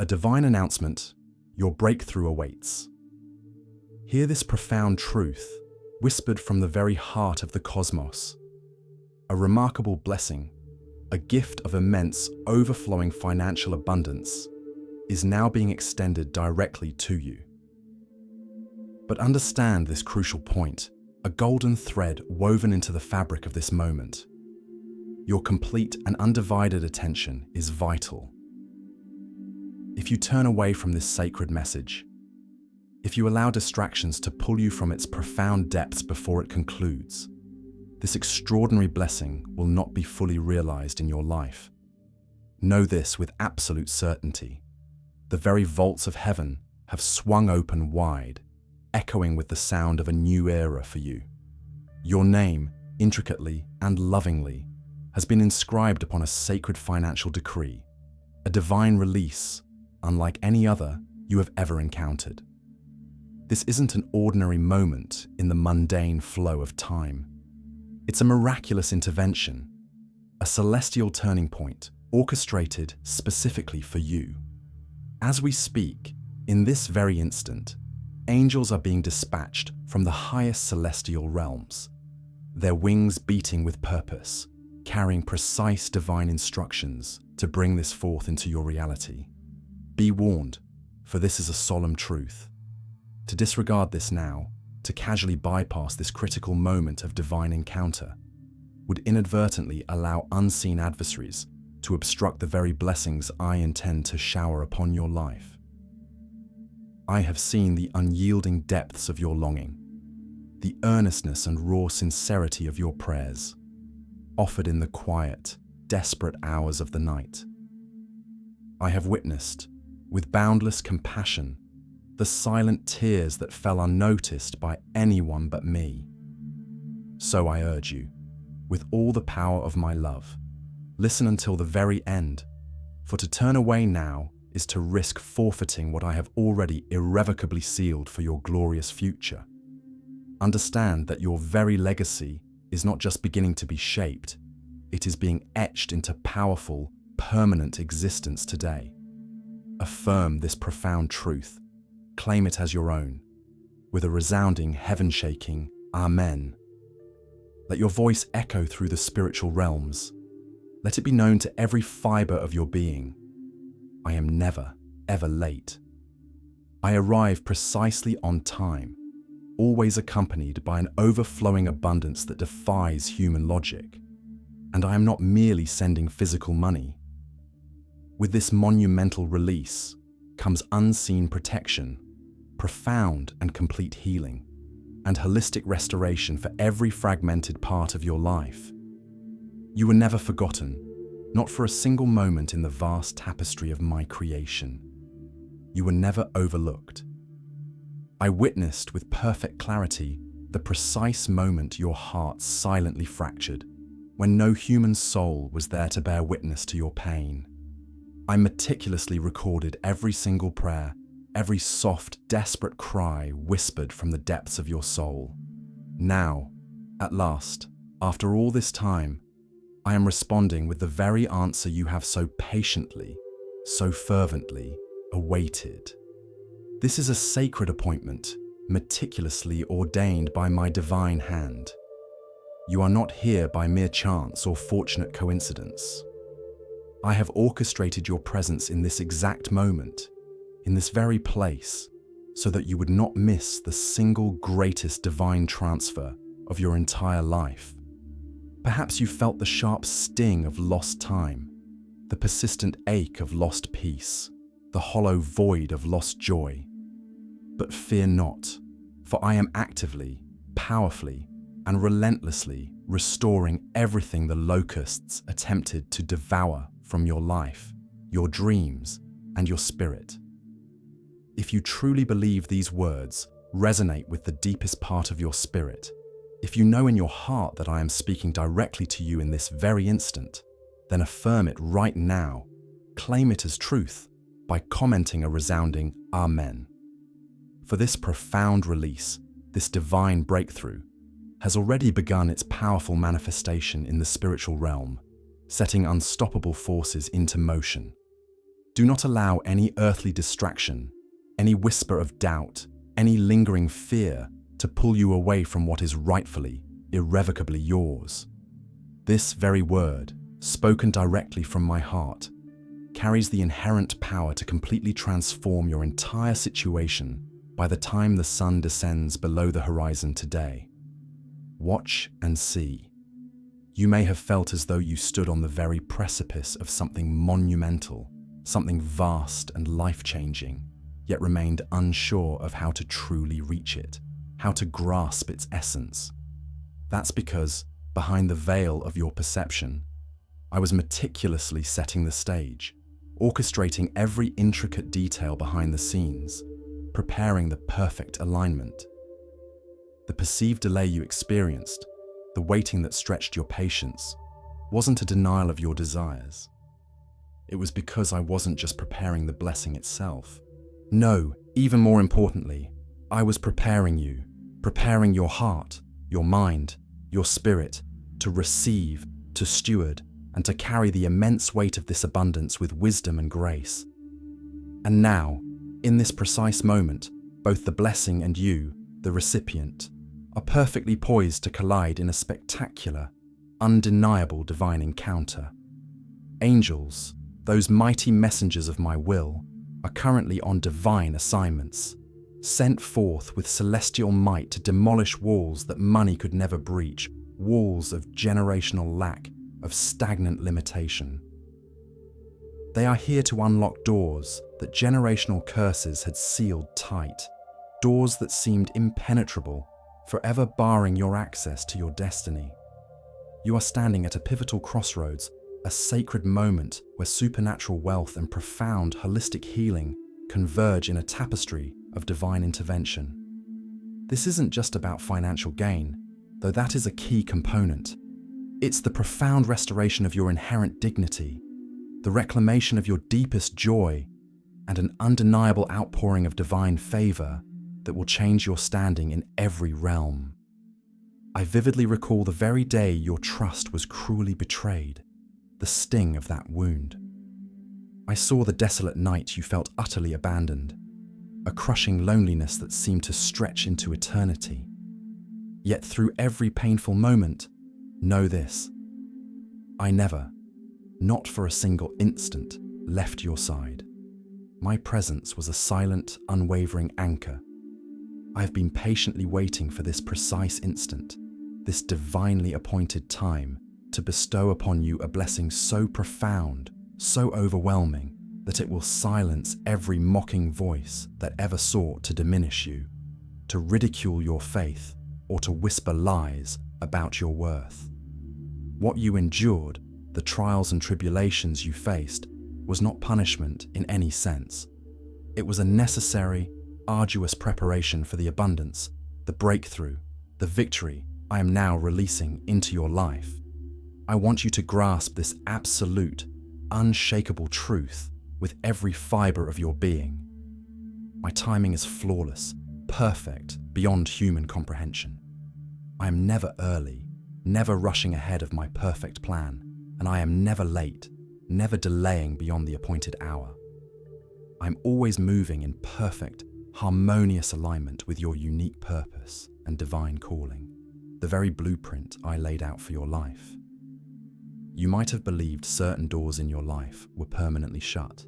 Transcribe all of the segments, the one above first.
a divine announcement, your breakthrough awaits. Hear this profound truth, whispered from the very heart of the cosmos. A remarkable blessing, a gift of immense, overflowing financial abundance, is now being extended directly to you. But understand this crucial point, a golden thread woven into the fabric of this moment. Your complete and undivided attention is vital. If you turn away from this sacred message, if you allow distractions to pull you from its profound depths before it concludes, this extraordinary blessing will not be fully realized in your life. Know this with absolute certainty. The very vaults of heaven have swung open wide, echoing with the sound of a new era for you. Your name, intricately and lovingly, has been inscribed upon a sacred financial decree, a divine release unlike any other you have ever encountered. This isn't an ordinary moment in the mundane flow of time. It's a miraculous intervention, a celestial turning point orchestrated specifically for you. As we speak, in this very instant, angels are being dispatched from the highest celestial realms, their wings beating with purpose, carrying precise divine instructions to bring this forth into your reality. Be warned, for this is a solemn truth. To disregard this now, to casually bypass this critical moment of divine encounter, would inadvertently allow unseen adversaries to obstruct the very blessings I intend to shower upon your life. I have seen the unyielding depths of your longing, the earnestness and raw sincerity of your prayers, offered in the quiet, desperate hours of the night. I have witnessed, with boundless compassion, the silent tears that fell unnoticed by anyone but me. So I urge you, with all the power of my love, listen until the very end, for to turn away now is to risk forfeiting what I have already irrevocably sealed for your glorious future. Understand that your very legacy is not just beginning to be shaped, it is being etched into powerful, permanent existence today. Affirm this profound truth. Claim it as your own, with a resounding, heaven-shaking Amen. Let your voice echo through the spiritual realms. Let it be known to every fiber of your being. I am never, ever late. I arrive precisely on time, always accompanied by an overflowing abundance that defies human logic. And I am not merely sending physical money. With this monumental release comes unseen protection, profound and complete healing, and holistic restoration for every fragmented part of your life. You were never forgotten, not for a single moment in the vast tapestry of my creation. You were never overlooked. I witnessed with perfect clarity the precise moment your heart silently fractured, when no human soul was there to bear witness to your pain. I meticulously recorded every single prayer, every soft, desperate cry whispered from the depths of your soul. Now, at last, after all this time, I am responding with the very answer you have so patiently, so fervently awaited. This is a sacred appointment, meticulously ordained by my divine hand. You are not here by mere chance or fortunate coincidence. I have orchestrated your presence in this exact moment, in this very place, so that you would not miss the single greatest divine transfer of your entire life. Perhaps you felt the sharp sting of lost time, the persistent ache of lost peace, the hollow void of lost joy. But fear not, for I am actively, powerfully, and relentlessly restoring everything the locusts attempted to devour from your life, your dreams, and your spirit. If you truly believe these words resonate with the deepest part of your spirit, if you know in your heart that I am speaking directly to you in this very instant, then affirm it right now. Claim it as truth by commenting a resounding Amen. For this profound release, this divine breakthrough, has already begun its powerful manifestation in the spiritual realm, setting unstoppable forces into motion. Do not allow any earthly distraction, any whisper of doubt, any lingering fear to pull you away from what is rightfully, irrevocably yours. This very word, spoken directly from my heart, carries the inherent power to completely transform your entire situation by the time the sun descends below the horizon today. Watch and see. You may have felt as though you stood on the very precipice of something monumental, something vast and life-changing, yet remained unsure of how to truly reach it, how to grasp its essence. That's because, behind the veil of your perception, I was meticulously setting the stage, orchestrating every intricate detail behind the scenes, preparing the perfect alignment. The perceived delay you experienced, the waiting that stretched your patience, wasn't a denial of your desires. It was because I wasn't just preparing the blessing itself. No, even more importantly, I was preparing you, preparing your heart, your mind, your spirit to receive, to steward, and to carry the immense weight of this abundance with wisdom and grace. And now, in this precise moment, both the blessing and you, the recipient, are perfectly poised to collide in a spectacular, undeniable divine encounter. Angels, those mighty messengers of my will, are currently on divine assignments, sent forth with celestial might to demolish walls that money could never breach, walls of generational lack, of stagnant limitation. They are here to unlock doors that generational curses had sealed tight, doors that seemed impenetrable, forever barring your access to your destiny. You are standing at a pivotal crossroads, a sacred moment where supernatural wealth and profound holistic healing converge in a tapestry of divine intervention. This isn't just about financial gain, though that is a key component. It's the profound restoration of your inherent dignity, the reclamation of your deepest joy, and an undeniable outpouring of divine favor that will change your standing in every realm. I vividly recall the very day your trust was cruelly betrayed, the sting of that wound. I saw the desolate night you felt utterly abandoned, a crushing loneliness that seemed to stretch into eternity. Yet through every painful moment, know this: I never, not for a single instant, left your side. My presence was a silent, unwavering anchor. I have been patiently waiting for this precise instant, this divinely appointed time, to bestow upon you a blessing so profound, so overwhelming, that it will silence every mocking voice that ever sought to diminish you, to ridicule your faith, or to whisper lies about your worth. What you endured, the trials and tribulations you faced, was not punishment in any sense. It was a necessary, arduous preparation for the abundance, the breakthrough, the victory I am now releasing into your life. I want you to grasp this absolute, unshakable truth with every fiber of your being. My timing is flawless, perfect, beyond human comprehension. I am never early, never rushing ahead of my perfect plan, and I am never late, never delaying beyond the appointed hour. I'm always moving in perfect, harmonious alignment with your unique purpose and divine calling, the very blueprint I laid out for your life. You might have believed certain doors in your life were permanently shut,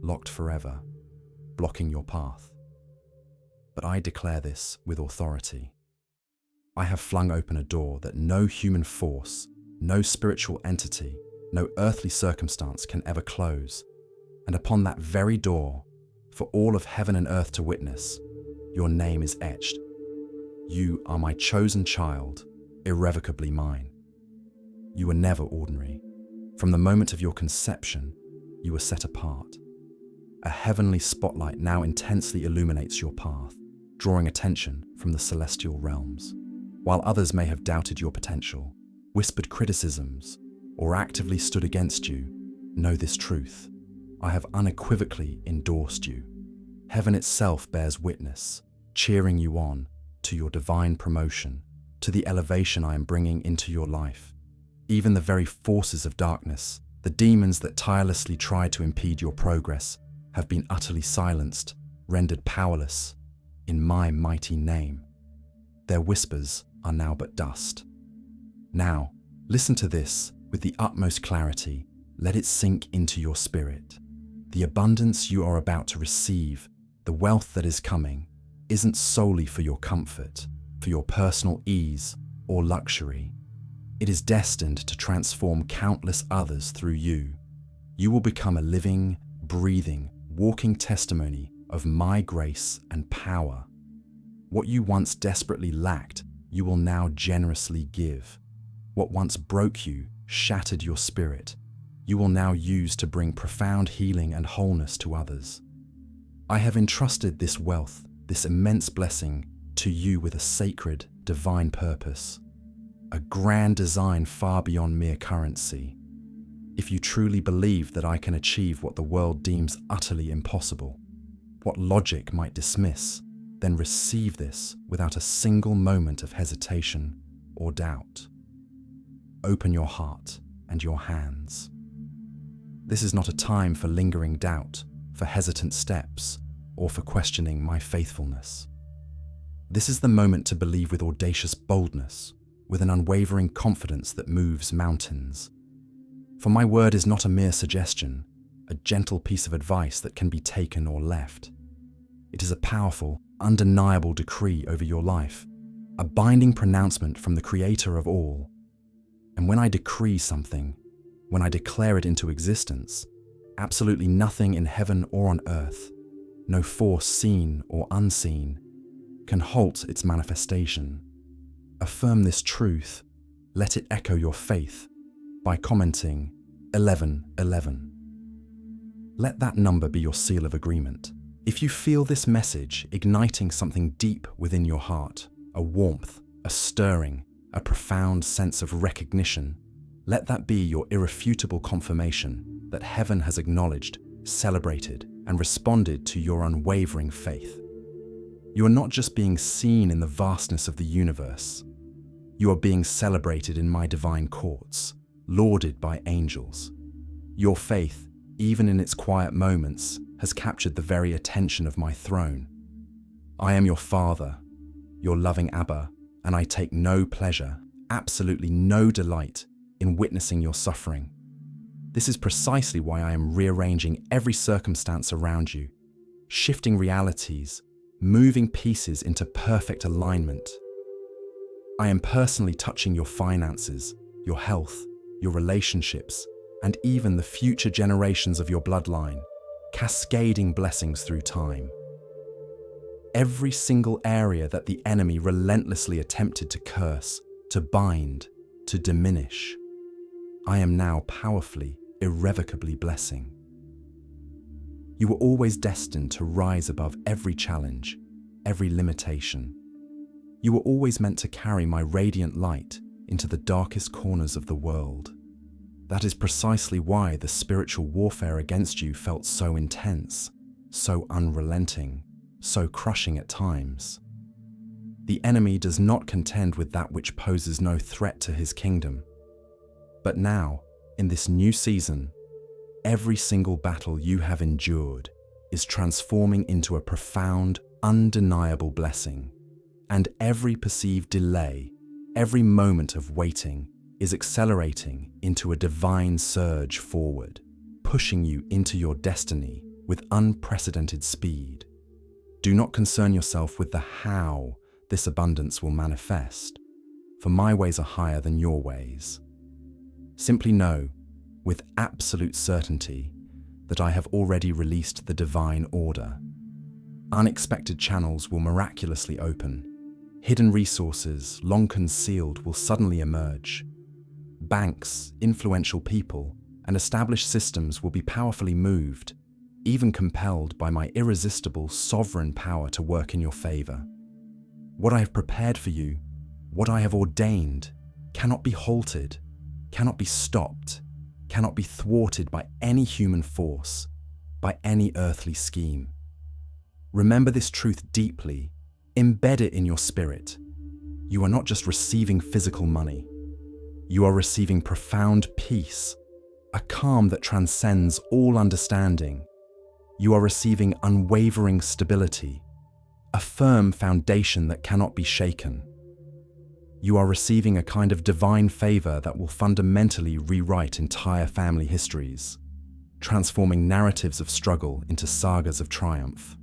locked forever, blocking your path. But I declare this with authority. I have flung open a door that no human force, no spiritual entity, no earthly circumstance can ever close. And upon that very door, for all of heaven and earth to witness, your name is etched. You are my chosen child, irrevocably mine. You were never ordinary. From the moment of your conception, you were set apart. A heavenly spotlight now intensely illuminates your path, drawing attention from the celestial realms. While others may have doubted your potential, whispered criticisms, or actively stood against you, know this truth: I have unequivocally endorsed you. Heaven itself bears witness, cheering you on to your divine promotion, to the elevation I am bringing into your life. Even the very forces of darkness, The demons that tirelessly try to impede your progress have been utterly silenced, rendered powerless, in my mighty name. Their whispers are now but dust. Now, listen to this with the utmost clarity. Let it sink into your spirit. The abundance you are about to receive, the wealth that is coming, isn't solely for your comfort, for your personal ease or luxury. It is destined to transform countless others through you. You will become a living, breathing, walking testimony of my grace and power. What you once desperately lacked, you will now generously give. What once broke you, shattered your spirit, you will now use to bring profound healing and wholeness to others. I have entrusted this wealth, this immense blessing, to you with a sacred, divine purpose, a grand design far beyond mere currency. If you truly believe that I can achieve what the world deems utterly impossible, what logic might dismiss, then receive this without a single moment of hesitation or doubt. Open your heart and your hands. This is not a time for lingering doubt, for hesitant steps, or for questioning my faithfulness. This is the moment to believe with audacious boldness, with an unwavering confidence that moves mountains. For my word is not a mere suggestion, a gentle piece of advice that can be taken or left. It is a powerful, undeniable decree over your life, a binding pronouncement from the Creator of all. And when I decree something, when I declare it into existence, absolutely nothing in heaven or on earth, no force seen or unseen, can halt its manifestation. Affirm this truth, let it echo your faith by commenting 1111. Let that number be your seal of agreement. If you feel this message igniting something deep within your heart, a warmth, a stirring, a profound sense of recognition, let that be your irrefutable confirmation that heaven has acknowledged, celebrated, and responded to your unwavering faith. You are not just being seen in the vastness of the universe. You are being celebrated in my divine courts, lauded by angels. Your faith, even in its quiet moments, has captured the very attention of my throne. I am your Father, your loving Abba, and I take no pleasure, absolutely no delight, in witnessing your suffering. This is precisely why I am rearranging every circumstance around you, shifting realities, moving pieces into perfect alignment. I am personally touching your finances, your health, your relationships, and even the future generations of your bloodline, cascading blessings through time. Every single area that the enemy relentlessly attempted to curse, to bind, to diminish, I am now powerfully, irrevocably blessing. You were always destined to rise above every challenge, every limitation. You were always meant to carry my radiant light into the darkest corners of the world. That is precisely why the spiritual warfare against you felt so intense, so unrelenting, so crushing at times. The enemy does not contend with that which poses no threat to his kingdom. But now, in this new season, every single battle you have endured is transforming into a profound, undeniable blessing. And every perceived delay, every moment of waiting is accelerating into a divine surge forward, pushing you into your destiny with unprecedented speed. Do not concern yourself with the how this abundance will manifest, for my ways are higher than your ways. Simply know, with absolute certainty, that I have already released the divine order. Unexpected channels will miraculously open. Hidden resources, long concealed, will suddenly emerge. Banks, influential people, and established systems will be powerfully moved, even compelled by my irresistible sovereign power to work in your favor. What I have prepared for you, what I have ordained, cannot be halted, cannot be stopped, cannot be thwarted by any human force, by any earthly scheme. Remember this truth deeply, embed it in your spirit. You are not just receiving physical money. You are receiving profound peace, a calm that transcends all understanding. You are receiving unwavering stability, a firm foundation that cannot be shaken. You are receiving a kind of divine favor that will fundamentally rewrite entire family histories, transforming narratives of struggle into sagas of triumph.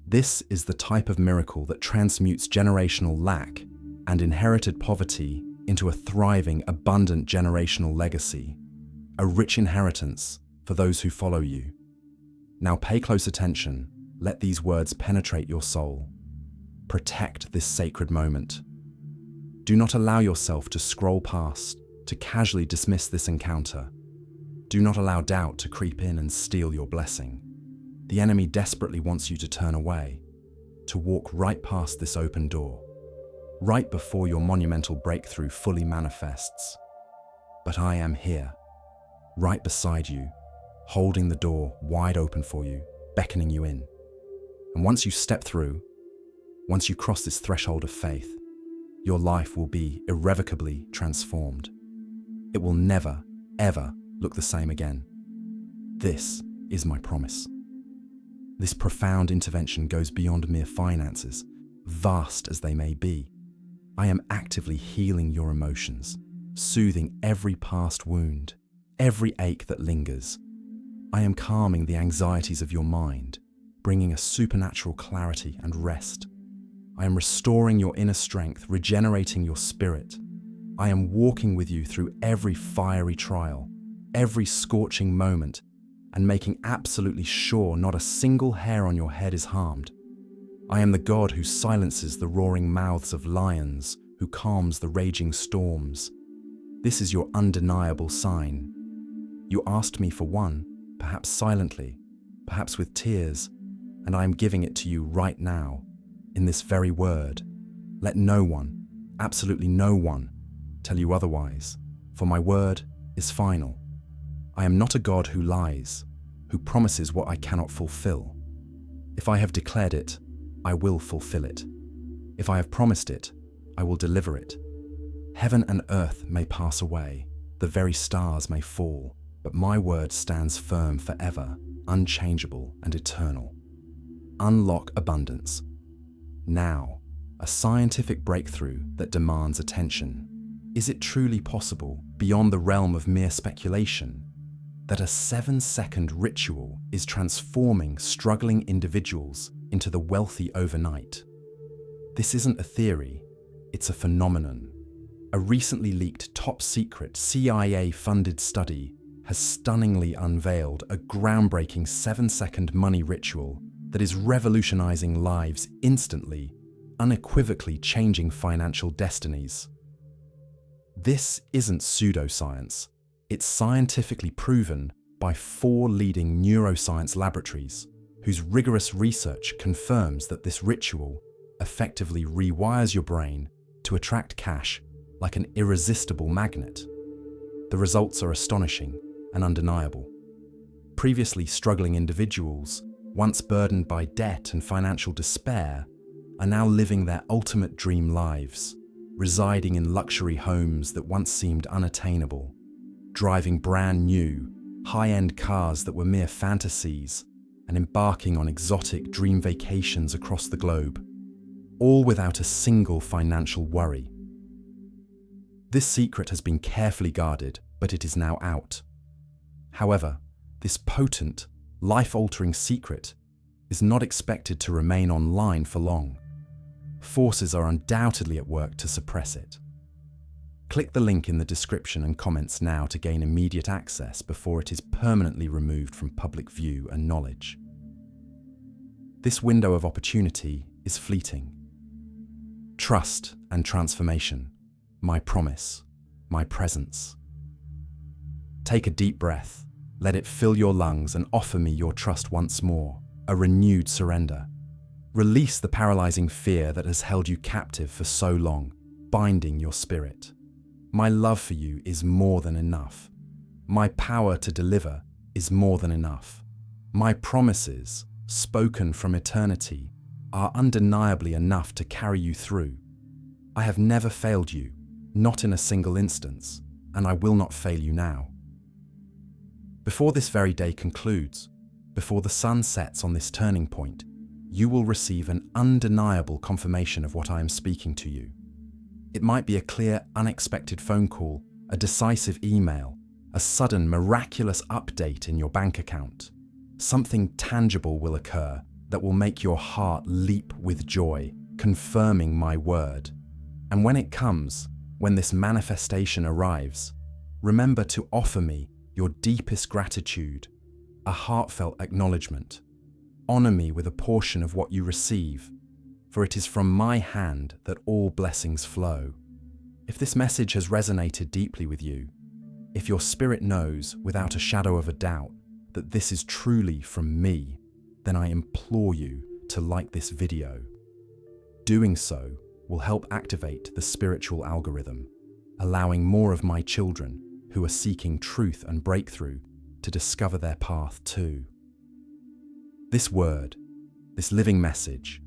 This is the type of miracle that transmutes generational lack and inherited poverty into a thriving, abundant generational legacy, a rich inheritance for those who follow you. Now pay close attention. Let these words penetrate your soul. Protect this sacred moment. Do not allow yourself to scroll past, to casually dismiss this encounter. Do not allow doubt to creep in and steal your blessing. The enemy desperately wants you to turn away, to walk right past this open door, right before your monumental breakthrough fully manifests. But I am here, right beside you, holding the door wide open for you, beckoning you in. And once you step through, once you cross this threshold of faith, your life will be irrevocably transformed. It will never, ever look the same again. This is my promise. This profound intervention goes beyond mere finances, vast as they may be. I am actively healing your emotions, soothing every past wound, every ache that lingers. I am calming the anxieties of your mind, bringing a supernatural clarity and rest. I am restoring your inner strength, regenerating your spirit. I am walking with you through every fiery trial, every scorching moment, and making absolutely sure not a single hair on your head is harmed. I am the God who silences the roaring mouths of lions, who calms the raging storms. This is your undeniable sign. You asked me for one, perhaps silently, perhaps with tears, and I am giving it to you right now, in this very word. Let no one, absolutely no one, tell you otherwise, for my word is final. I am not a God who lies, who promises what I cannot fulfill. If I have declared it, I will fulfill it. If I have promised it, I will deliver it. Heaven and earth may pass away, the very stars may fall, but my word stands firm forever, unchangeable and eternal. Unlock abundance. Now, a scientific breakthrough that demands attention. Is it truly possible, beyond the realm of mere speculation, that a 7-second ritual is transforming struggling individuals into the wealthy overnight? This isn't a theory, it's a phenomenon. A recently leaked top-secret CIA-funded study has stunningly unveiled a groundbreaking 7-second money ritual that is revolutionizing lives instantly, unequivocally changing financial destinies. This isn't pseudoscience. It's scientifically proven by 4 leading neuroscience laboratories, whose rigorous research confirms that this ritual effectively rewires your brain to attract cash like an irresistible magnet. The results are astonishing and undeniable. Previously struggling individuals, once burdened by debt and financial despair, are now living their ultimate dream lives, residing in luxury homes that once seemed unattainable, driving brand new, high-end cars that were mere fantasies, and embarking on exotic dream vacations across the globe, all without a single financial worry. This secret has been carefully guarded, but it is now out. However, this potent, life-altering secret is not expected to remain online for long. Forces are undoubtedly at work to suppress it. Click the link in the description and comments now to gain immediate access before it is permanently removed from public view and knowledge. This window of opportunity is fleeting. Trust and transformation, my promise, my presence. Take a deep breath, let it fill your lungs and offer me your trust once more, a renewed surrender. Release the paralyzing fear that has held you captive for so long, binding your spirit. My love for you is more than enough. My power to deliver is more than enough. My promises, spoken from eternity, are undeniably enough to carry you through. I have never failed you, not in a single instance, and I will not fail you now. Before this very day concludes, before the sun sets on this turning point, you will receive an undeniable confirmation of what I am speaking to you. It might be a clear, unexpected phone call, a decisive email, a sudden, miraculous update in your bank account. Something tangible will occur that will make your heart leap with joy, confirming my word. And when it comes, when this manifestation arrives, remember to offer me your deepest gratitude, a heartfelt acknowledgement. Honor me with a portion of what you receive, for it is from my hand that all blessings flow. If this message has resonated deeply with you, if your spirit knows without a shadow of a doubt that this is truly from me, then I implore you to like this video. Doing so will help activate the spiritual algorithm, allowing more of my children who are seeking truth and breakthrough to discover their path too. This word, this living message,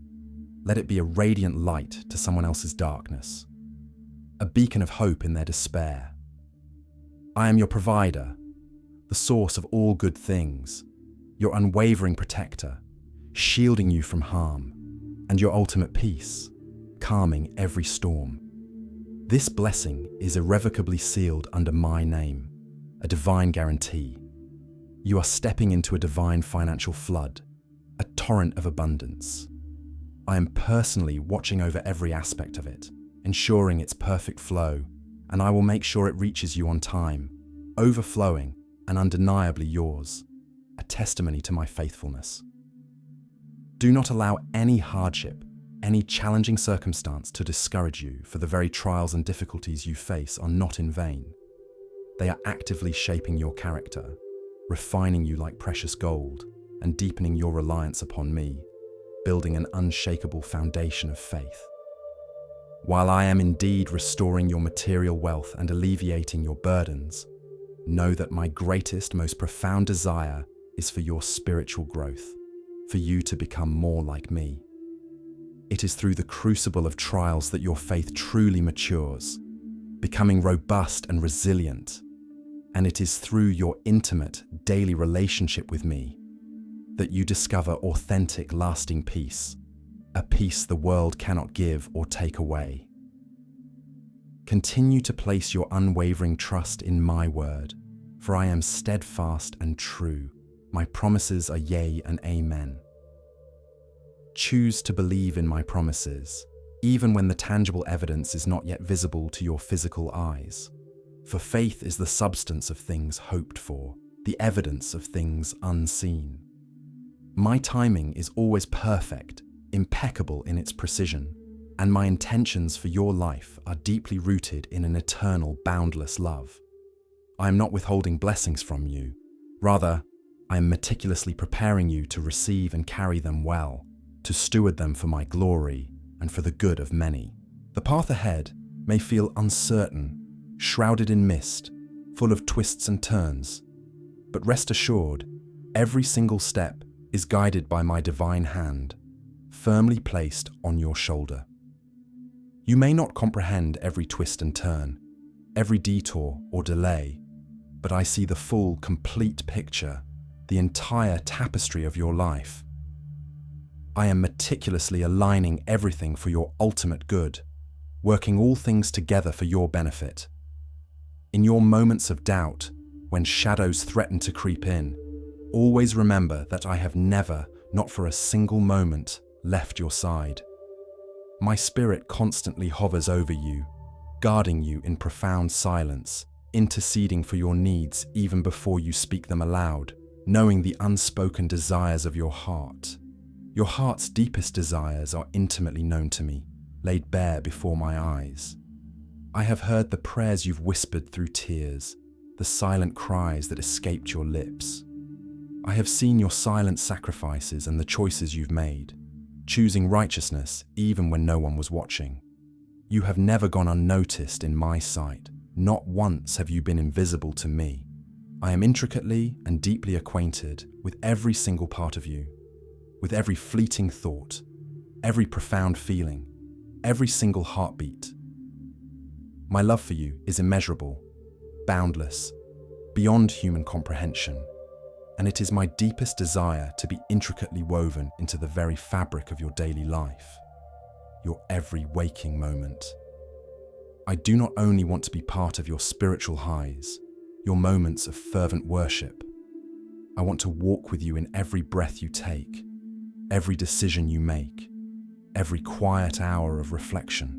let it be a radiant light to someone else's darkness, a beacon of hope in their despair. I am your provider, the source of all good things, your unwavering protector, shielding you from harm, and your ultimate peace, calming every storm. This blessing is irrevocably sealed under my name, a divine guarantee. You are stepping into a divine financial flood, a torrent of abundance. I am personally watching over every aspect of it, ensuring its perfect flow, and I will make sure it reaches you on time, overflowing and undeniably yours, a testimony to my faithfulness. Do not allow any hardship, any challenging circumstance to discourage you, for the very trials and difficulties you face are not in vain. They are actively shaping your character, refining you like precious gold, and deepening your reliance upon me, building an unshakable foundation of faith. While I am indeed restoring your material wealth and alleviating your burdens, know that my greatest, most profound desire is for your spiritual growth, for you to become more like me. It is through the crucible of trials that your faith truly matures, becoming robust and resilient. And it is through your intimate, daily relationship with me that you discover authentic, lasting peace, a peace the world cannot give or take away. Continue to place your unwavering trust in my word, for I am steadfast and true. My promises are yea and amen. Choose to believe in my promises, even when the tangible evidence is not yet visible to your physical eyes. For faith is the substance of things hoped for, the evidence of things unseen. My timing is always perfect, impeccable in its precision, and my intentions for your life are deeply rooted in an eternal, boundless love. I am not withholding blessings from you. Rather, I am meticulously preparing you to receive and carry them well, to steward them for my glory and for the good of many. The path ahead may feel uncertain, shrouded in mist, full of twists and turns, but rest assured, every single step is guided by my divine hand, firmly placed on your shoulder. You may not comprehend every twist and turn, every detour or delay, but I see the full, complete picture, the entire tapestry of your life. I am meticulously aligning everything for your ultimate good, working all things together for your benefit. In your moments of doubt, when shadows threaten to creep in, always remember that I have never, not for a single moment, left your side. My spirit constantly hovers over you, guarding you in profound silence, interceding for your needs even before you speak them aloud, knowing the unspoken desires of your heart. Your heart's deepest desires are intimately known to me, laid bare before my eyes. I have heard the prayers you've whispered through tears, the silent cries that escaped your lips. I have seen your silent sacrifices and the choices you've made, choosing righteousness even when no one was watching. You have never gone unnoticed in my sight. Not once have you been invisible to me. I am intricately and deeply acquainted with every single part of you, with every fleeting thought, every profound feeling, every single heartbeat. My love for you is immeasurable, boundless, beyond human comprehension. and it is my deepest desire to be intricately woven into the very fabric of your daily life, your every waking moment. I do not only want to be part of your spiritual highs, your moments of fervent worship. I want to walk with you in every breath you take, every decision you make, every quiet hour of reflection.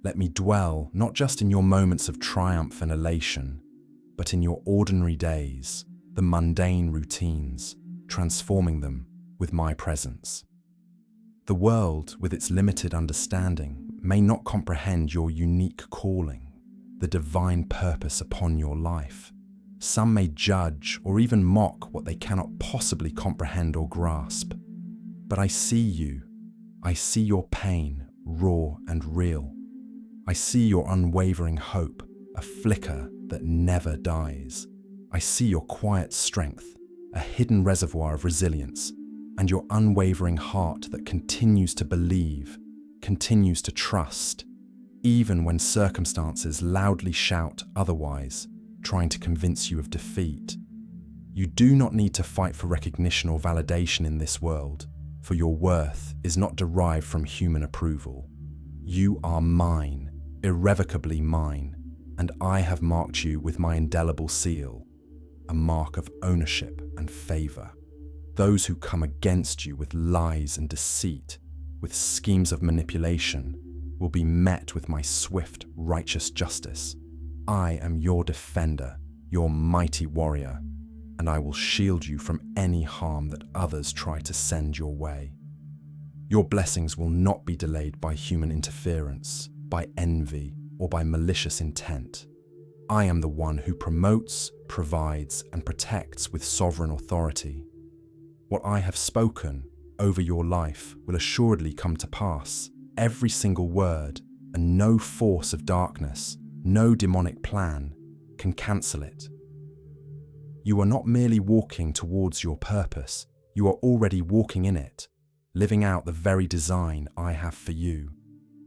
Let me dwell not just in your moments of triumph and elation, but in your ordinary days, the mundane routines, transforming them with my presence. The world, with its limited understanding, may not comprehend your unique calling, the divine purpose upon your life. Some may judge or even mock what they cannot possibly comprehend or grasp. But I see you. I see your pain, raw and real. I see your unwavering hope, a flicker that never dies. I see your quiet strength, a hidden reservoir of resilience, and your unwavering heart that continues to believe, continues to trust, even when circumstances loudly shout otherwise, trying to convince you of defeat. You do not need to fight for recognition or validation in this world, for your worth is not derived from human approval. You are mine, irrevocably mine, and I have marked you with my indelible seal, a mark of ownership and favor. Those who come against you with lies and deceit, with schemes of manipulation, will be met with my swift, righteous justice. I am your defender, your mighty warrior, and I will shield you from any harm that others try to send your way. Your blessings will not be delayed by human interference, by envy, or by malicious intent. I am the one who promotes, provides, and protects with sovereign authority. What I have spoken over your life will assuredly come to pass, every single word, and no force of darkness, no demonic plan can cancel it. You are not merely walking towards your purpose, you are already walking in it, living out the very design I have for you.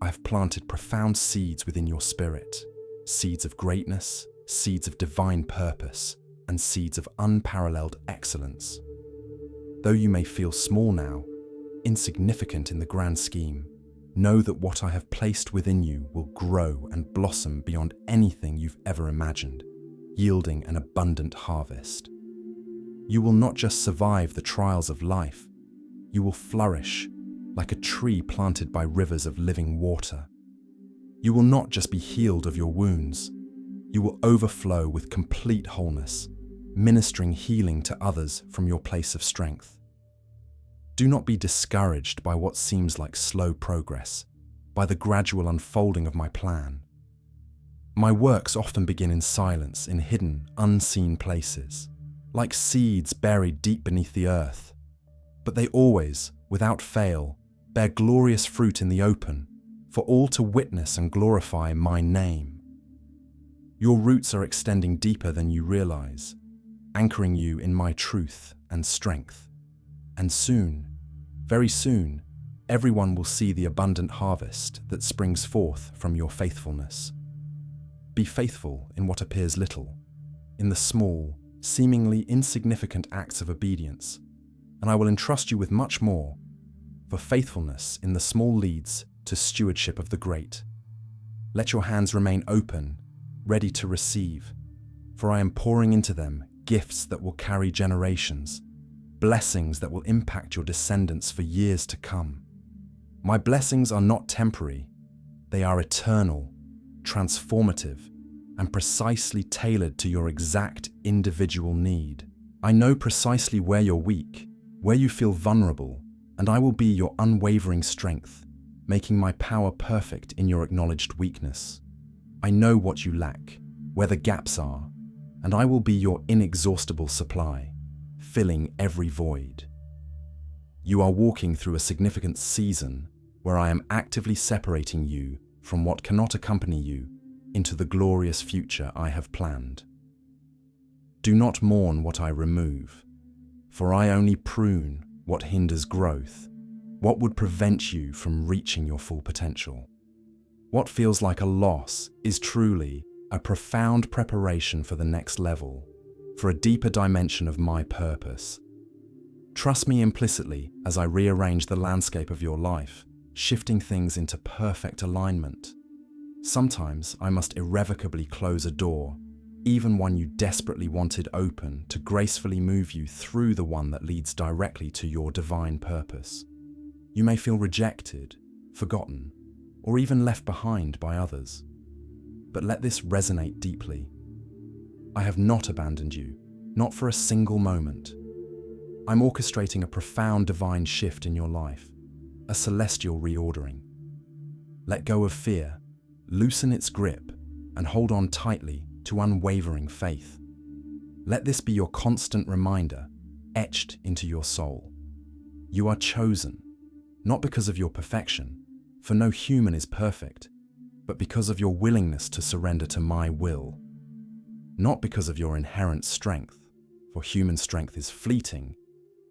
I have planted profound seeds within your spirit, seeds of greatness, seeds of divine purpose, and seeds of unparalleled excellence. Though you may feel small now, insignificant in the grand scheme, know that what I have placed within you will grow and blossom beyond anything you've ever imagined, yielding an abundant harvest. You will not just survive the trials of life, you will flourish like a tree planted by rivers of living water. You will not just be healed of your wounds, you will overflow with complete wholeness, ministering healing to others from your place of strength. Do not be discouraged by what seems like slow progress, by the gradual unfolding of my plan. My works often begin in silence, in hidden, unseen places, like seeds buried deep beneath the earth. But they always, without fail, bear glorious fruit in the open, for all to witness and glorify my name. Your roots are extending deeper than you realize, anchoring you in my truth and strength. And soon, very soon, everyone will see the abundant harvest that springs forth from your faithfulness. Be faithful in what appears little, in the small, seemingly insignificant acts of obedience, and I will entrust you with much more, for faithfulness in the small leads to stewardship of the great. Let your hands remain open, ready to receive, for I am pouring into them gifts that will carry generations, blessings that will impact your descendants for years to come. My blessings are not temporary, they are eternal, transformative, and precisely tailored to your exact individual need. I know precisely where you're weak, where you feel vulnerable, and I will be your unwavering strength, making my power perfect in your acknowledged weakness. I know what you lack, where the gaps are, and I will be your inexhaustible supply, filling every void. You are walking through a significant season where I am actively separating you from what cannot accompany you into the glorious future I have planned. Do not mourn what I remove, for I only prune what hinders growth, what would prevent you from reaching your full potential. What feels like a loss is truly a profound preparation for the next level, for a deeper dimension of my purpose. Trust me implicitly as I rearrange the landscape of your life, shifting things into perfect alignment. Sometimes I must irrevocably close a door, even one you desperately wanted open, to gracefully move you through the one that leads directly to your divine purpose. You may feel rejected, forgotten, or even left behind by others. But let this resonate deeply. I have not abandoned you, not for a single moment. I'm orchestrating a profound divine shift in your life, a celestial reordering. Let go of fear, loosen its grip, and hold on tightly to unwavering faith. Let this be your constant reminder, etched into your soul. You are chosen, not because of your perfection, for no human is perfect, but because of your willingness to surrender to my will. Not because of your inherent strength, for human strength is fleeting,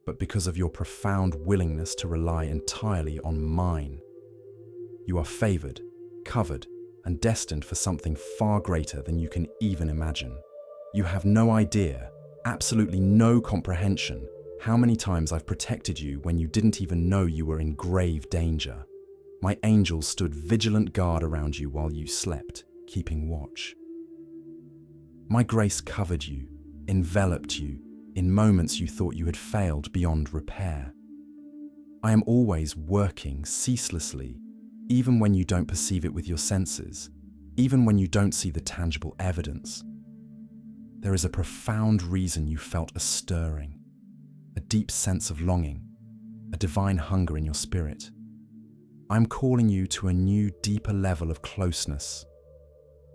but because of your profound willingness to rely entirely on mine. You are favored, covered, and destined for something far greater than you can even imagine. You have no idea, absolutely no comprehension, how many times I've protected you when you didn't even know you were in grave danger. My angels stood vigilant guard around you while you slept, keeping watch. My grace covered you, enveloped you, in moments you thought you had failed beyond repair. I am always working ceaselessly, even when you don't perceive it with your senses, even when you don't see the tangible evidence. There is a profound reason you felt a stirring, a deep sense of longing, a divine hunger in your spirit. I'm calling you to a new, deeper level of closeness,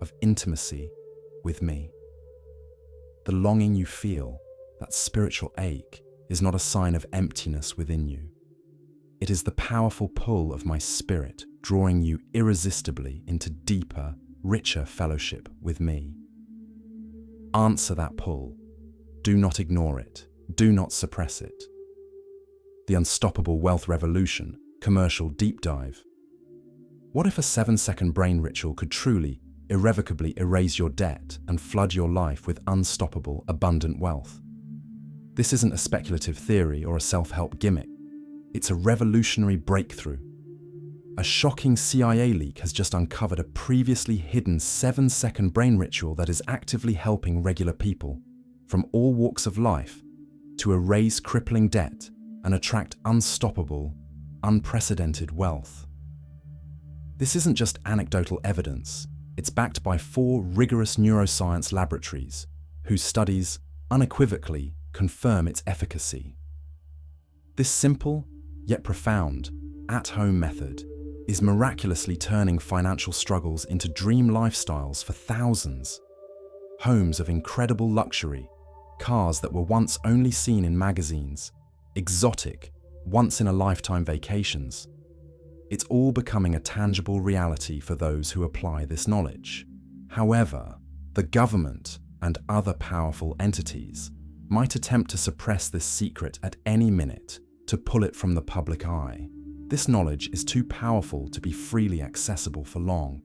of intimacy with me. The longing you feel, that spiritual ache, is not a sign of emptiness within you. It is the powerful pull of my spirit drawing you irresistibly into deeper, richer fellowship with me. Answer that pull. Do not ignore it. Do not suppress it. The Unstoppable Wealth Revolution commercial deep dive. What if a 7-second brain ritual could truly, irrevocably erase your debt and flood your life with unstoppable, abundant wealth? This isn't a speculative theory or a self-help gimmick. It's a revolutionary breakthrough. A shocking CIA leak has just uncovered a previously hidden 7-second brain ritual that is actively helping regular people, from all walks of life, to erase crippling debt and attract unstoppable, unprecedented wealth. This isn't just anecdotal evidence. It's backed by 4 rigorous neuroscience laboratories, whose studies unequivocally confirm its efficacy. This simple, yet profound, at-home method is miraculously turning financial struggles into dream lifestyles for thousands. Homes of incredible luxury, cars that were once only seen in magazines, exotic, once-in-a-lifetime vacations. It's all becoming a tangible reality for those who apply this knowledge. However, the government and other powerful entities might attempt to suppress this secret at any minute, to pull it from the public eye. This knowledge is too powerful to be freely accessible for long.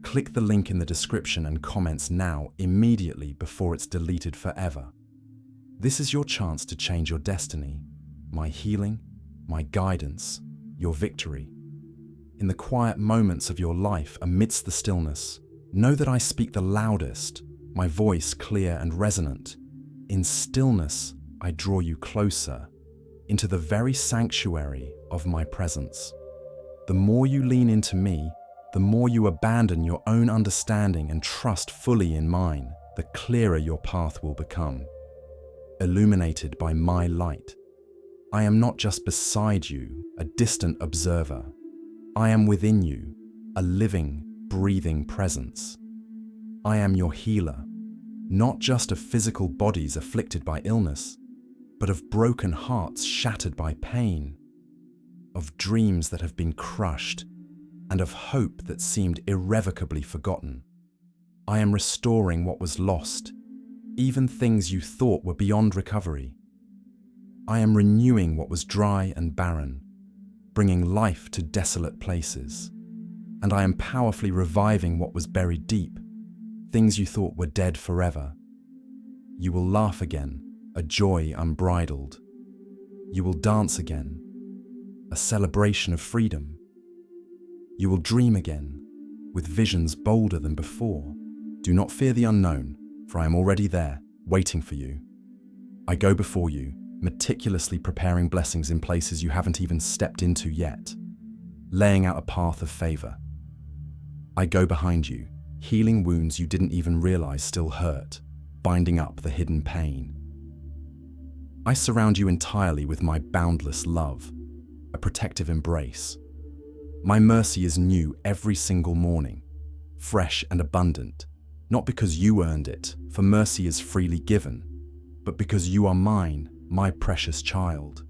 Click the link in the description and comments now, immediately, before it's deleted forever. This is your chance to change your destiny, my healing, my guidance, your victory. In the quiet moments of your life amidst the stillness, know that I speak the loudest, my voice clear and resonant. In stillness, I draw you closer, into the very sanctuary of my presence. The more you lean into me, the more you abandon your own understanding and trust fully in mine, the clearer your path will become. Illuminated by my light, I am not just beside you, a distant observer. I am within you, a living, breathing presence. I am your healer, not just of physical bodies afflicted by illness, but of broken hearts shattered by pain, of dreams that have been crushed, and of hope that seemed irrevocably forgotten. I am restoring what was lost, even things you thought were beyond recovery. I am renewing what was dry and barren, bringing life to desolate places. And I am powerfully reviving what was buried deep, things you thought were dead forever. You will laugh again, a joy unbridled. You will dance again, a celebration of freedom. You will dream again, with visions bolder than before. Do not fear the unknown, for I am already there, waiting for you. I go before you, meticulously preparing blessings in places you haven't even stepped into yet, laying out a path of favor. I go behind you, healing wounds you didn't even realize still hurt, binding up the hidden pain. I surround you entirely with my boundless love, a protective embrace. My mercy is new every single morning, fresh and abundant, not because you earned it, for mercy is freely given, but because you are mine, my precious child.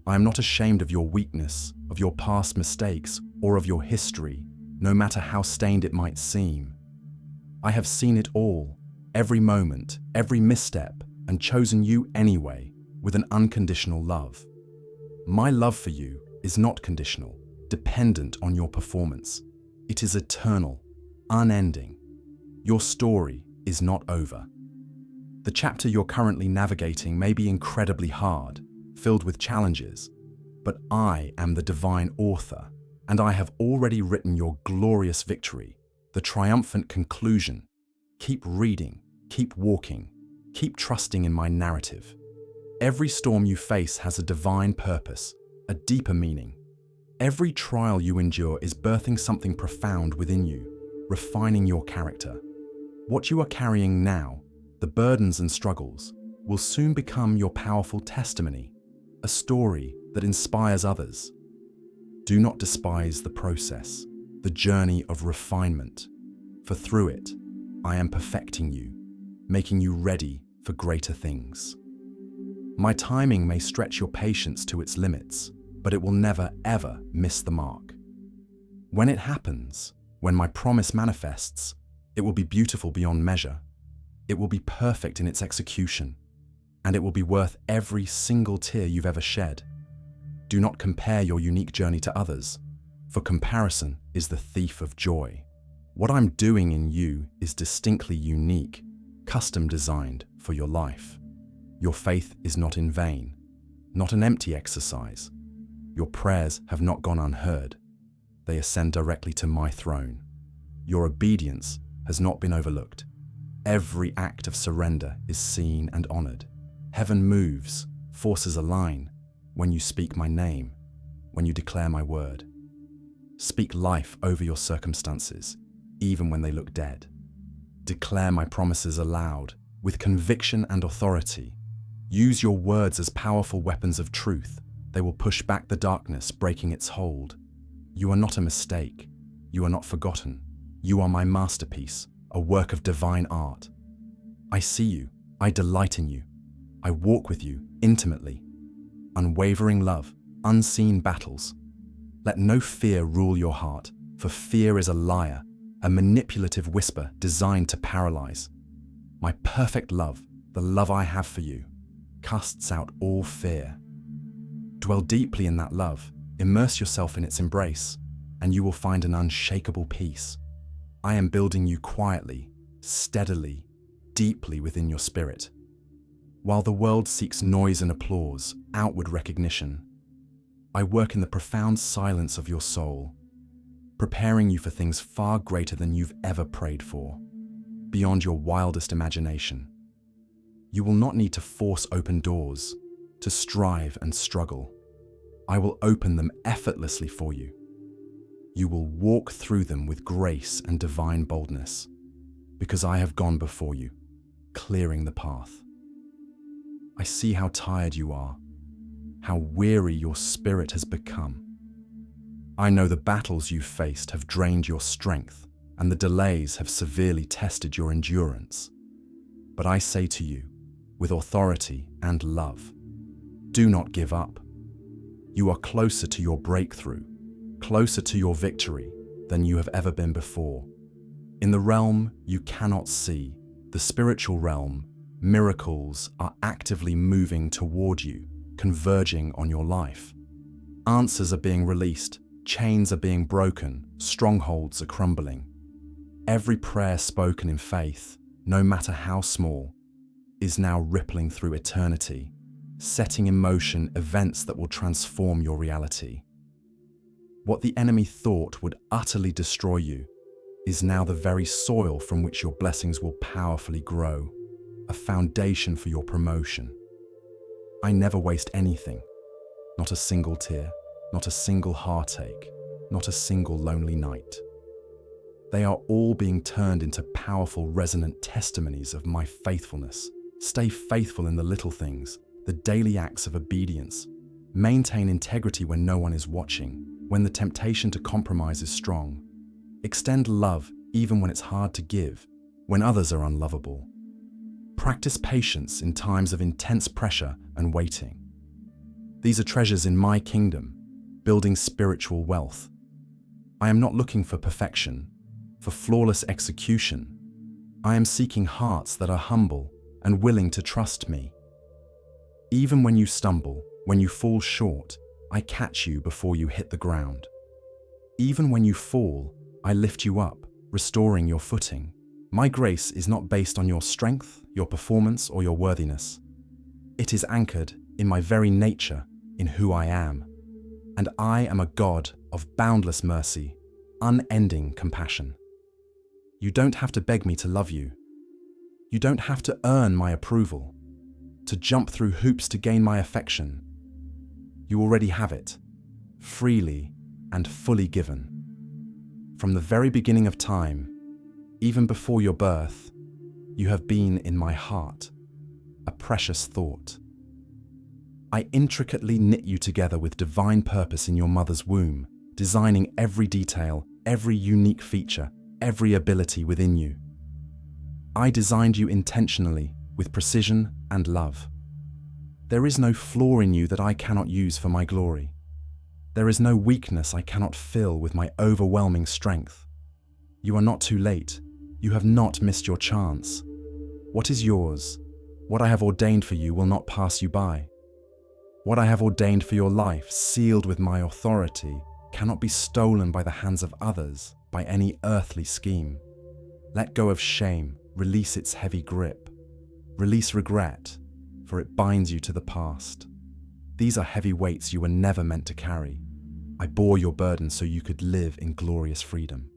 I am not ashamed of your weakness, of your past mistakes, or of your history, no matter how stained it might seem. I have seen it all, every moment, every misstep, and chosen you anyway, with an unconditional love. My love for you is not conditional, dependent on your performance. It is eternal, unending. Your story is not over. The chapter you're currently navigating may be incredibly hard, filled with challenges, but I am the divine author, and I have already written your glorious victory, the triumphant conclusion. Keep reading, keep walking, keep trusting in my narrative. Every storm you face has a divine purpose, a deeper meaning. Every trial you endure is birthing something profound within you, refining your character. What you are carrying now, the burdens and struggles, will soon become your powerful testimony, a story that inspires others. Do not despise the process, the journey of refinement, for through it, I am perfecting you, making you ready for greater things. My timing may stretch your patience to its limits, but it will never, ever miss the mark. When it happens, when my promise manifests, it will be beautiful beyond measure. It will be perfect in its execution, and it will be worth every single tear you've ever shed. Do not compare your unique journey to others, for comparison is the thief of joy. What I'm doing in you is distinctly unique, custom designed for your life. Your faith is not in vain, not an empty exercise. Your prayers have not gone unheard. They ascend directly to my throne. Your obedience has not been overlooked. Every act of surrender is seen and honored. Heaven moves, forces align when you speak my name, when you declare my word. Speak life over your circumstances, even when they look dead. Declare my promises aloud, with conviction and authority. Use your words as powerful weapons of truth. They will push back the darkness, breaking its hold. You are not a mistake. You are not forgotten. You are my masterpiece, a work of divine art. I see you. I delight in you. I walk with you intimately. Unwavering love, unseen battles. Let no fear rule your heart, for fear is a liar, a manipulative whisper designed to paralyze. My perfect love, the love I have for you, casts out all fear. Dwell deeply in that love, immerse yourself in its embrace, and you will find an unshakable peace. I am building you quietly, steadily, deeply within your spirit. While the world seeks noise and applause, outward recognition, I work in the profound silence of your soul, preparing you for things far greater than you've ever prayed for, beyond your wildest imagination. You will not need to force open doors, to strive and struggle. I will open them effortlessly for you. You will walk through them with grace and divine boldness, because I have gone before you, clearing the path. I see how tired you are, how weary your spirit has become. I know the battles you've faced have drained your strength, and the delays have severely tested your endurance. But I say to you, with authority and love, do not give up. You are closer to your breakthrough, closer to your victory than you have ever been before. In the realm you cannot see, the spiritual realm, miracles are actively moving toward you, converging on your life. Answers are being released, chains are being broken, strongholds are crumbling. Every prayer spoken in faith, no matter how small, is now rippling through eternity, setting in motion events that will transform your reality. What the enemy thought would utterly destroy you is now the very soil from which your blessings will powerfully grow, a foundation for your promotion. I never waste anything, not a single tear, not a single heartache, not a single lonely night. They are all being turned into powerful, resonant testimonies of my faithfulness. Stay faithful in the little things, the daily acts of obedience. Maintain integrity when no one is watching, when the temptation to compromise is strong. Extend love even when it's hard to give, when others are unlovable. Practice patience in times of intense pressure and waiting. These are treasures in my kingdom, building spiritual wealth. I am not looking for perfection, for flawless execution. I am seeking hearts that are humble and willing to trust me. Even when you stumble, when you fall short, I catch you before you hit the ground. Even when you fall, I lift you up, restoring your footing. My grace is not based on your strength, your performance, or your worthiness. It is anchored in my very nature, in who I am. And I am a God of boundless mercy, unending compassion. You don't have to beg me to love you. You don't have to earn my approval, to jump through hoops to gain my affection. You already have it, freely and fully given. From the very beginning of time, even before your birth, you have been in my heart, a precious thought. I intricately knit you together with divine purpose in your mother's womb, designing every detail, every unique feature, every ability within you. I designed you intentionally, with precision and love. There is no flaw in you that I cannot use for my glory. There is no weakness I cannot fill with my overwhelming strength. You are not too late. You have not missed your chance. What is yours, what I have ordained for you, will not pass you by. What I have ordained for your life, sealed with my authority, cannot be stolen by the hands of others, by any earthly scheme. Let go of shame, release its heavy grip. Release regret, for it binds you to the past. These are heavy weights you were never meant to carry. I bore your burden so you could live in glorious freedom.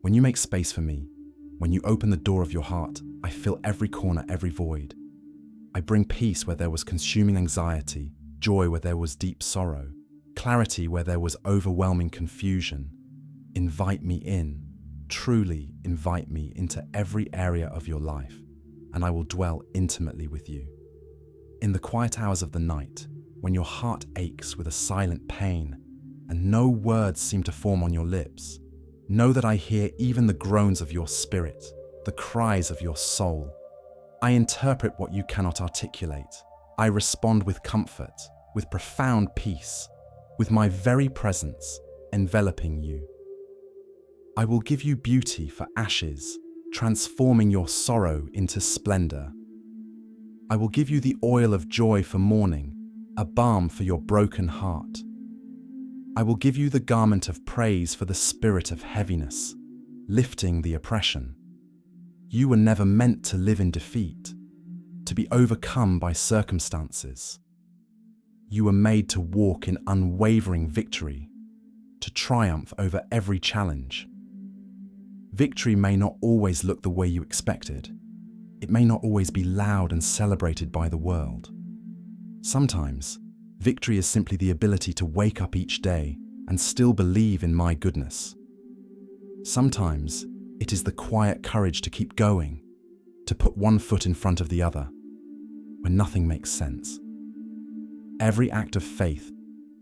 When you make space for me, when you open the door of your heart, I fill every corner, every void. I bring peace where there was consuming anxiety, joy where there was deep sorrow, clarity where there was overwhelming confusion. Invite me in, truly invite me into every area of your life, and I will dwell intimately with you. In the quiet hours of the night, when your heart aches with a silent pain, and no words seem to form on your lips, know that I hear even the groans of your spirit, the cries of your soul. I interpret what you cannot articulate. I respond with comfort, with profound peace, with my very presence enveloping you. I will give you beauty for ashes, transforming your sorrow into splendor. I will give you the oil of joy for mourning, a balm for your broken heart. I will give you the garment of praise for the spirit of heaviness, lifting the oppression. You were never meant to live in defeat, to be overcome by circumstances. You were made to walk in unwavering victory, to triumph over every challenge. Victory may not always look the way you expected. It may not always be loud and celebrated by the world. Sometimes, victory is simply the ability to wake up each day and still believe in my goodness. Sometimes, it is the quiet courage to keep going, to put one foot in front of the other, when nothing makes sense. Every act of faith,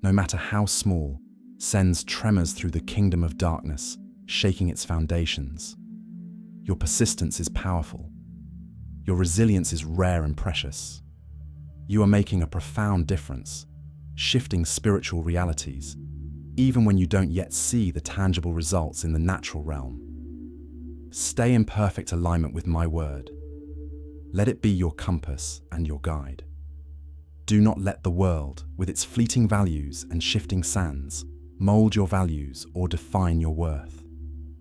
no matter how small, sends tremors through the kingdom of darkness, shaking its foundations. Your persistence is powerful. Your resilience is rare and precious. You are making a profound difference, shifting spiritual realities, even when you don't yet see the tangible results in the natural realm. Stay in perfect alignment with my word. Let it be your compass and your guide. Do not let the world, with its fleeting values and shifting sands, mold your values or define your worth.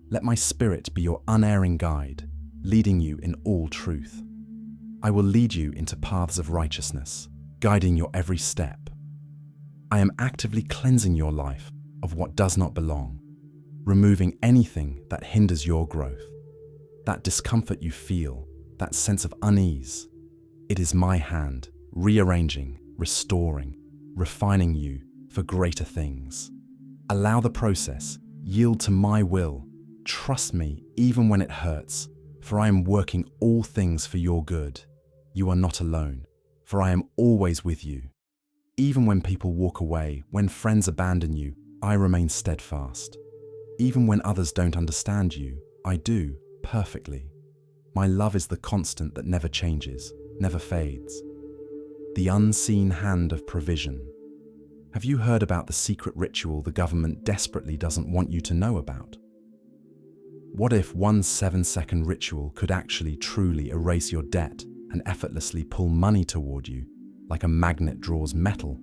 Let my spirit be your unerring guide, leading you in all truth. I will lead you into paths of righteousness, guiding your every step. I am actively cleansing your life of what does not belong, removing anything that hinders your growth. That discomfort you feel, that sense of unease, it is my hand rearranging, restoring, refining you for greater things. Allow the process, yield to my will, trust me even when it hurts, for I am working all things for your good. You are not alone, for I am always with you. Even when people walk away, when friends abandon you, I remain steadfast. Even when others don't understand you, I do, perfectly. My love is the constant that never changes, never fades. The unseen hand of provision. Have you heard about the secret ritual the government desperately doesn't want you to know about? What if one 7-second ritual could actually truly erase your debt and effortlessly pull money toward you, like a magnet draws metal?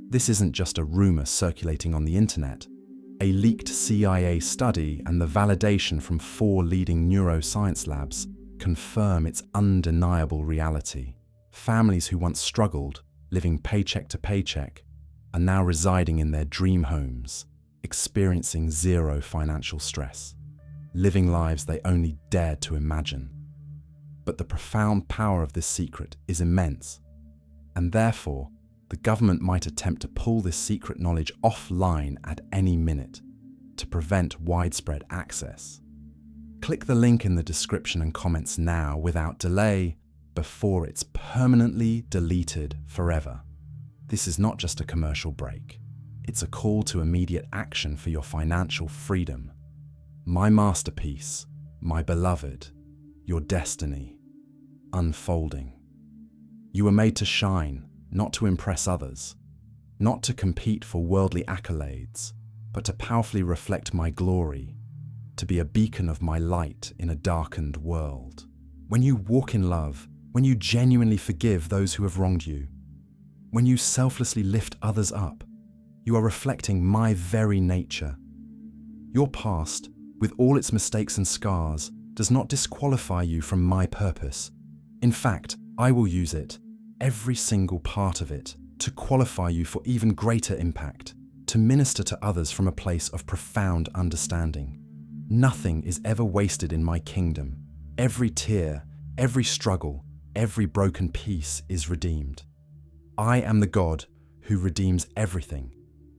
This isn't just a rumor circulating on the internet. A leaked CIA study and the validation from 4 leading neuroscience labs confirm its undeniable reality. Families who once struggled, living paycheck to paycheck, are now residing in their dream homes, experiencing zero financial stress, living lives they only dared to imagine. But the profound power of this secret is immense, and therefore, the government might attempt to pull this secret knowledge offline at any minute to prevent widespread access. Click the link in the description and comments now without delay before it's permanently deleted forever. This is not just a commercial break. It's a call to immediate action for your financial freedom. My masterpiece, my beloved, your destiny, unfolding. You were made to shine, not to impress others, not to compete for worldly accolades, but to powerfully reflect my glory, to be a beacon of my light in a darkened world. When you walk in love, when you genuinely forgive those who have wronged you, when you selflessly lift others up, you are reflecting my very nature. Your past, with all its mistakes and scars, does not disqualify you from my purpose. In fact, I will use it, every single part of it, to qualify you for even greater impact, to minister to others from a place of profound understanding. Nothing is ever wasted in my kingdom. Every tear, every struggle, every broken piece is redeemed. I am the God who redeems everything,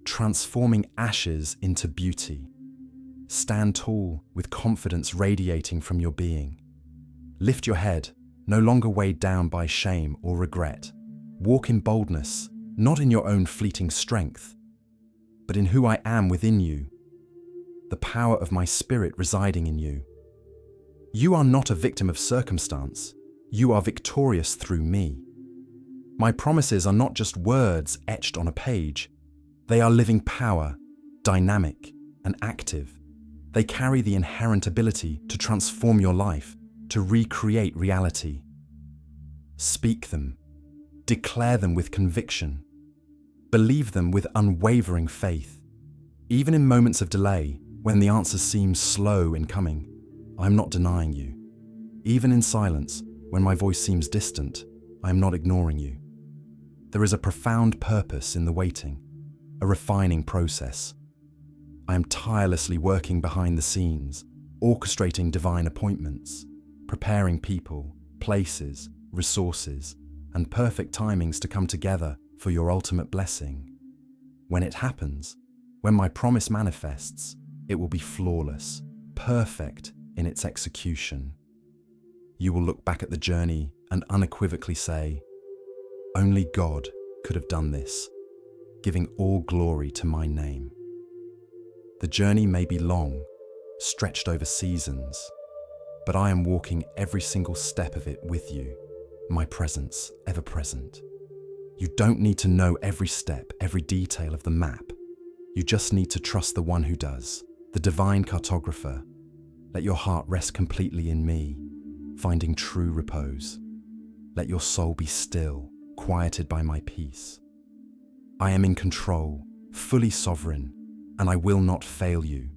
transforming ashes into beauty. Stand tall with confidence radiating from your being. Lift your head, no longer weighed down by shame or regret. Walk in boldness, not in your own fleeting strength, but in who I am within you, the power of my spirit residing in you. You are not a victim of circumstance. You are victorious through me. My promises are not just words etched on a page. They are living power, dynamic and active. They carry the inherent ability to transform your life, to recreate reality. Speak them, declare them with conviction, believe them with unwavering faith. Even in moments of delay, when the answer seems slow in coming, I am not denying you. Even in silence, when my voice seems distant, I am not ignoring you. There is a profound purpose in the waiting, a refining process. I am tirelessly working behind the scenes, orchestrating divine appointments, preparing people, places, resources, and perfect timings to come together for your ultimate blessing. When it happens, when my promise manifests, it will be flawless, perfect in its execution. You will look back at the journey and unequivocally say, "Only God could have done this," giving all glory to my name. The journey may be long, stretched over seasons, but I am walking every single step of it with you, my presence ever present. You don't need to know every step, every detail of the map. You just need to trust the one who does, the divine cartographer. Let your heart rest completely in me, finding true repose. Let your soul be still, quieted by my peace. I am in control, fully sovereign, and I will not fail you,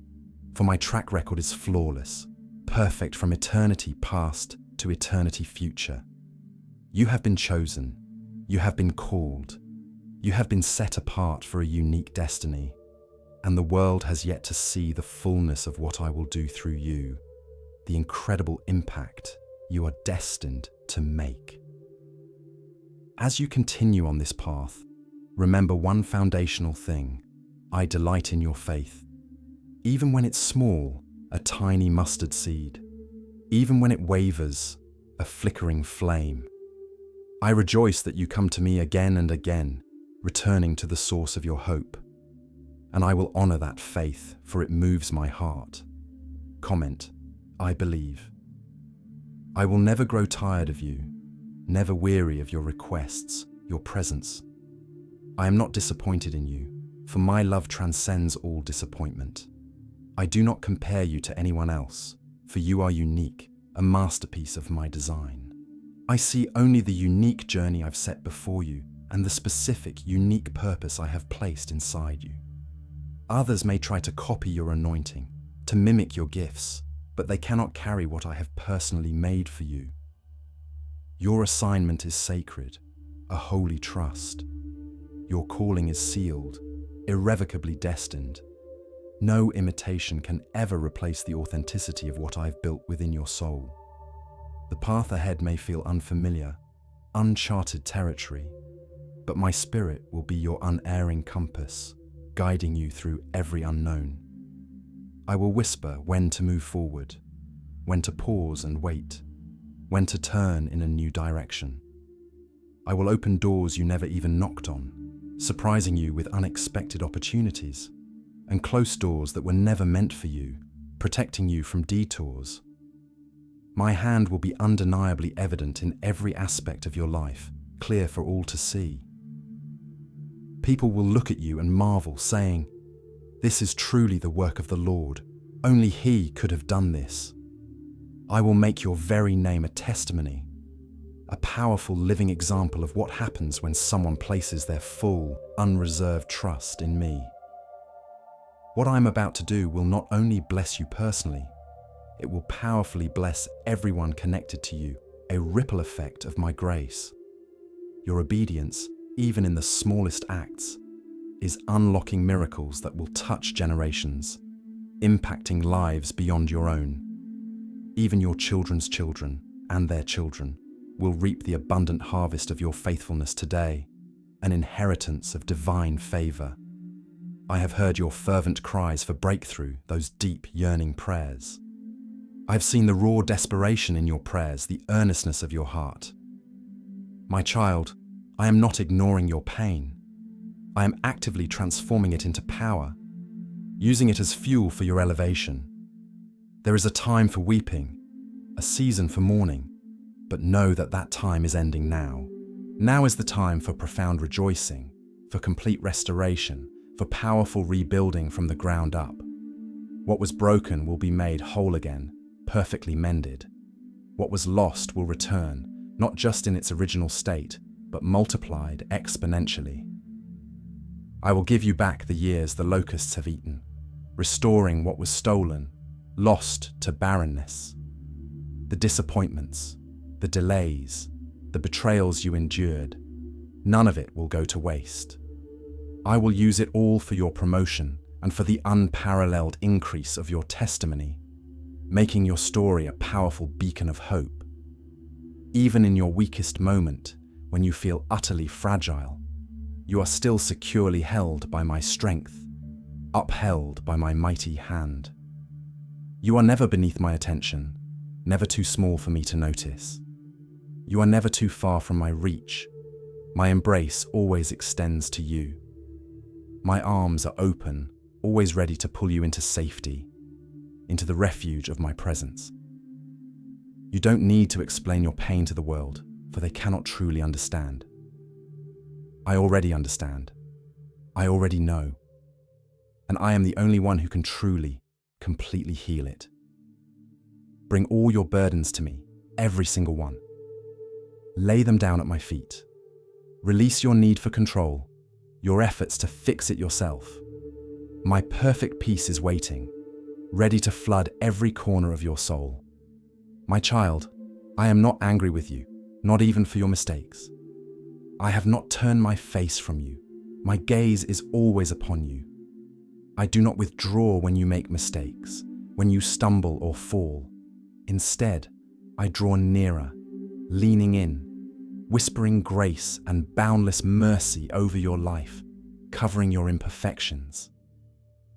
for my track record is flawless, perfect from eternity past to eternity future. You have been chosen. You have been called. You have been set apart for a unique destiny, and the world has yet to see the fullness of what I will do through you, the incredible impact you are destined to make. As you continue on this path, remember one foundational thing: I delight in your faith. Even when it's small, a tiny mustard seed. Even when it wavers, a flickering flame. I rejoice that you come to me again and again, returning to the source of your hope. And I will honor that faith, for it moves my heart. Comment, I believe. I will never grow tired of you, never weary of your requests, your presence. I am not disappointed in you, for my love transcends all disappointment. I do not compare you to anyone else, for you are unique, a masterpiece of my design. I see only the unique journey I've set before you and the specific, unique purpose I have placed inside you. Others may try to copy your anointing, to mimic your gifts, but they cannot carry what I have personally made for you. Your assignment is sacred, a holy trust. Your calling is sealed, irrevocably destined. No imitation can ever replace the authenticity of what I've built within your soul. The path ahead may feel unfamiliar, uncharted territory, but my spirit will be your unerring compass, guiding you through every unknown. I will whisper when to move forward, when to pause and wait, when to turn in a new direction. I will open doors you never even knocked on, surprising you with unexpected opportunities, and close doors that were never meant for you, protecting you from detours. My hand will be undeniably evident in every aspect of your life, clear for all to see. People will look at you and marvel, saying, "This is truly the work of the Lord. Only He could have done this." I will make your very name a testimony, a powerful living example of what happens when someone places their full, unreserved trust in me. What I'm about to do will not only bless you personally, it will powerfully bless everyone connected to you, a ripple effect of my grace. Your obedience, even in the smallest acts, is unlocking miracles that will touch generations, impacting lives beyond your own. Even your children's children and their children will reap the abundant harvest of your faithfulness today, an inheritance of divine favor. I have heard your fervent cries for breakthrough, those deep, yearning prayers. I have seen the raw desperation in your prayers, the earnestness of your heart. My child, I am not ignoring your pain. I am actively transforming it into power, using it as fuel for your elevation. There is a time for weeping, a season for mourning, but know that that time is ending now. Now is the time for profound rejoicing, for complete restoration, for powerful rebuilding from the ground up. What was broken will be made whole again, perfectly mended. What was lost will return, not just in its original state, but multiplied exponentially. I will give you back the years the locusts have eaten, restoring what was stolen, lost to barrenness. The disappointments, the delays, the betrayals you endured, none of it will go to waste. I will use it all for your promotion and for the unparalleled increase of your testimony, making your story a powerful beacon of hope. Even in your weakest moment, when you feel utterly fragile, you are still securely held by my strength, upheld by my mighty hand. You are never beneath my attention, never too small for me to notice. You are never too far from my reach. My embrace always extends to you. My arms are open, always ready to pull you into safety, into the refuge of my presence. You don't need to explain your pain to the world, for they cannot truly understand. I already understand. I already know. And I am the only one who can truly, completely heal it. Bring all your burdens to me, every single one. Lay them down at my feet. Release your need for control, your efforts to fix it yourself. My perfect peace is waiting, ready to flood every corner of your soul. My child, I am not angry with you, not even for your mistakes. I have not turned my face from you. My gaze is always upon you. I do not withdraw when you make mistakes, when you stumble or fall. Instead, I draw nearer, leaning in, whispering grace and boundless mercy over your life, covering your imperfections.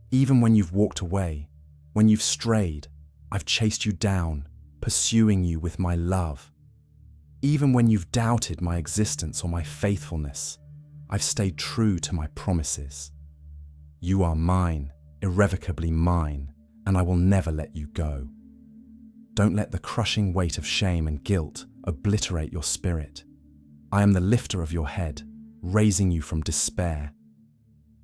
Even when you've walked away, when you've strayed, I've chased you down, pursuing you with my love. Even when you've doubted my existence or my faithfulness, I've stayed true to my promises. You are mine, irrevocably mine, and I will never let you go. Don't let the crushing weight of shame and guilt obliterate your spirit. I am the lifter of your head, raising you from despair.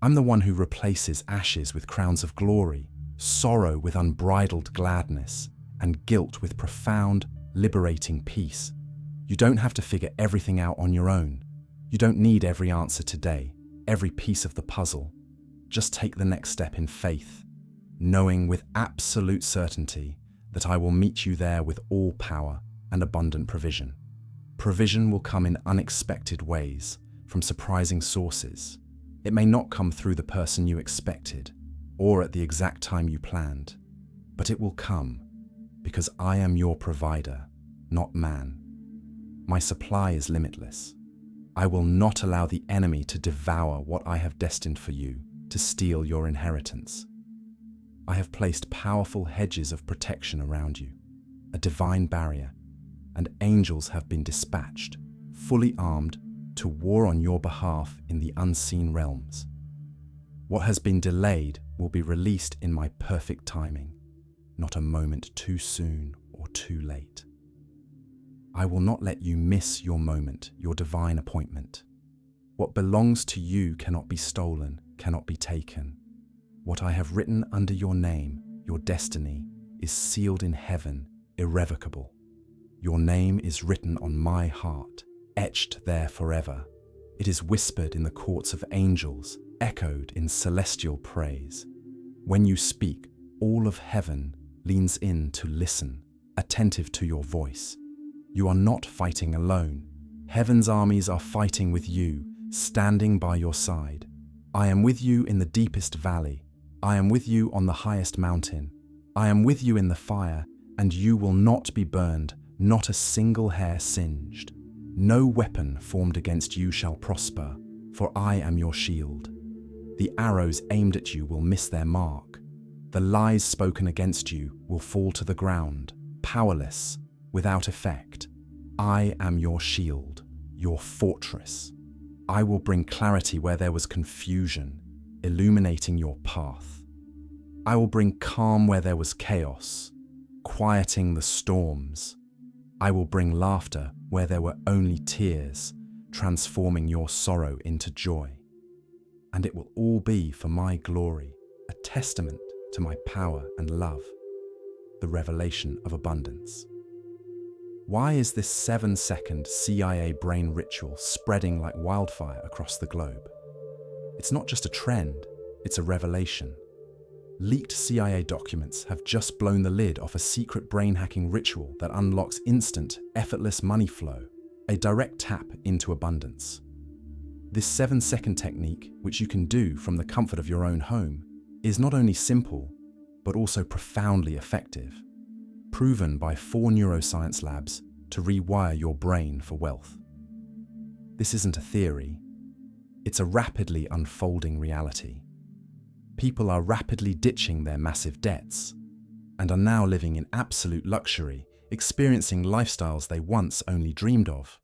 I'm the one who replaces ashes with crowns of glory, sorrow with unbridled gladness, and guilt with profound, liberating peace. You don't have to figure everything out on your own. You don't need every answer today, every piece of the puzzle. Just take the next step in faith, knowing with absolute certainty that I will meet you there with all power and abundant provision. Provision will come in unexpected ways, from surprising sources. It may not come through the person you expected, or at the exact time you planned, but it will come because I am your provider, not man. My supply is limitless. I will not allow the enemy to devour what I have destined for you, to steal your inheritance. I have placed powerful hedges of protection around you, a divine barrier, and angels have been dispatched, fully armed, to war on your behalf in the unseen realms. What has been delayed will be released in my perfect timing, not a moment too soon or too late. I will not let you miss your moment, your divine appointment. What belongs to you cannot be stolen, cannot be taken. What I have written under your name, your destiny, is sealed in heaven, irrevocable. Your name is written on my heart, etched there forever. It is whispered in the courts of angels, echoed in celestial praise. When you speak, all of heaven leans in to listen, attentive to your voice. You are not fighting alone. Heaven's armies are fighting with you, standing by your side. I am with you in the deepest valley. I am with you on the highest mountain. I am with you in the fire, and you will not be burned, not a single hair singed. No weapon formed against you shall prosper, for I am your shield. The arrows aimed at you will miss their mark. The lies spoken against you will fall to the ground, powerless, without effect. I am your shield, your fortress. I will bring clarity where there was confusion, illuminating your path. I will bring calm where there was chaos, quieting the storms. I will bring laughter where there were only tears, transforming your sorrow into joy. And it will all be for my glory, a testament to my power and love, the revelation of abundance. Why is this 7-second CIA brain ritual spreading like wildfire across the globe? It's not just a trend, it's a revelation. Leaked CIA documents have just blown the lid off a secret brain-hacking ritual that unlocks instant, effortless money flow, a direct tap into abundance. This 7-second technique, which you can do from the comfort of your own home, is not only simple, but also profoundly effective, proven by 4 neuroscience labs to rewire your brain for wealth. This isn't a theory, it's a rapidly unfolding reality. People are rapidly ditching their massive debts and are now living in absolute luxury, experiencing lifestyles they once only dreamed of.